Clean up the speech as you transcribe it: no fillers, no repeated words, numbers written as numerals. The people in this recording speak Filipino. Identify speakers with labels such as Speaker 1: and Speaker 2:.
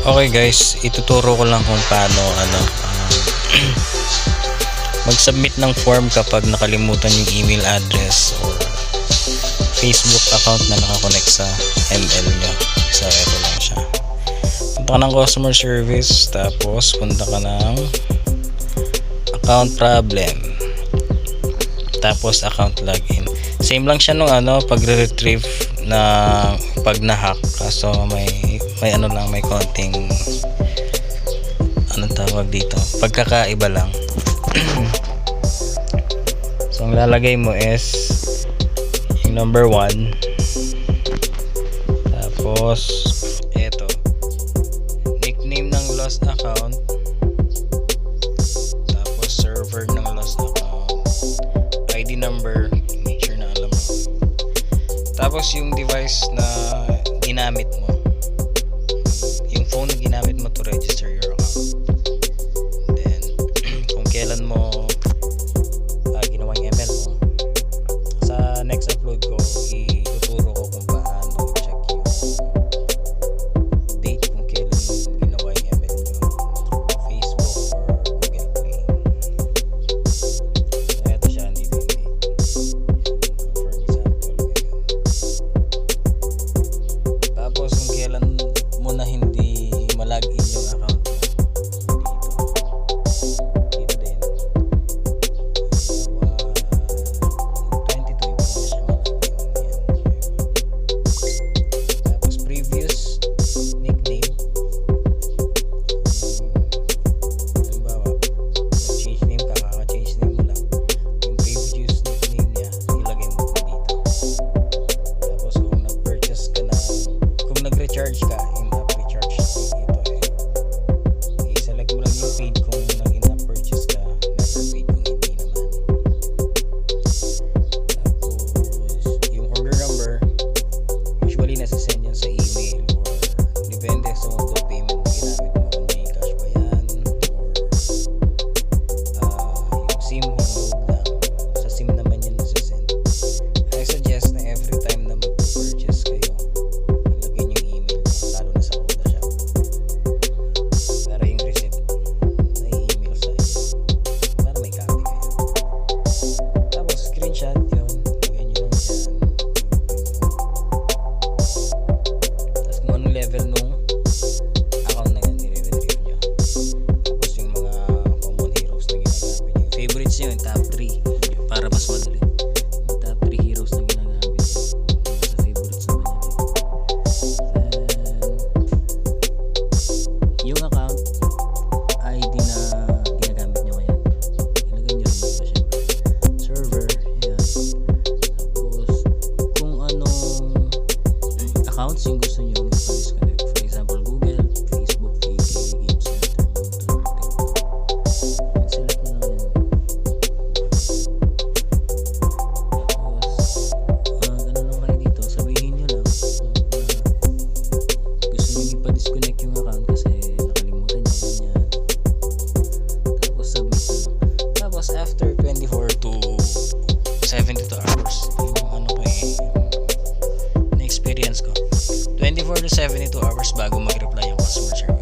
Speaker 1: Okay guys, ituturo ko lang kung paano mag-submit ng form kapag nakalimutan yung email address or Facebook account na nakakonect sa ML nyo. So ito lang siya. Punta ka ng customer service, tapos punta ka ng account problem, tapos account login. Same lang siya nung pagre-retrieve na pag na-hack, kaso may may konting anong tawag dito, pagkakaiba lang. So ang lalagay mo is yung number 1, tapos eto nickname ng lost account, tapos server ng lost account, ID number, make sure na alam mo, tapos yung device na ginamit mo, yung phone na ginamit mo to register your account. Then kung kailan mo ginawa yung ML mo, sa next upload ko ituturo ko kung paano check yung date kung kailan mo ginawa yung ML nyo, Facebook or Google Play. So eto siya, dito yung date. For example, tapos kung kailan mo na hindi malagin yung account mo, dito din. So 22 mo na siya malagin. Tapos previous nickname, halimbawa change name ka, kaka-change name mo lang, yung previous nickname niya ilagay mo dito. Tapos kung nag-purchase ka na, kung nag-recharge ka, in-app recharge, ito i-select mo lang yung paid kung nag-in-app purchase ka, never paid kung hindi naman. Tapos yung order number, usually nasasend yan sa email or depende sa mode of payment na ginamit mo, kung Gcash ba yan or yung SIM, yung load lang sa SIM naman yan nasasend. I suggest na every time na mag-purchase kayo, ilagay yung email mo, lalo na sa Oda Shop, para yung receipt na i-email sa inyo, para may copy kayo. Tapos screenshot yun, lagay nyo lang dyan. Tapos kung anong level nung account na yan, nire-retrieve nyo. Tapos yung mga common heroes na ginagamit nyo, yung favorites nyo, yung top 3 para mas madali. Yung top 3 heroes na ginagamit nyo, yung sa favorites naman yan. Then yung account ID na ginagamit nyo ngayon, ilagay nyo rin dito syempre. Server, yan. Tapos kung anong accounts yung gusto nyo ipa-disconnect, for example Google, Facebook, VK, Game Center, Moto, TikTok, select nyo lang yan. Tapos ganun lang kayo dito, sabihin nyo lang gusto nyo ipa-disconnect yung account kasi nakalimutan nyo, ganyan. Tapos submit na lang. Tapos after 24 to 72 hours, yung na experience ko, 24 to 72 hours bago mag-reply yung customer service.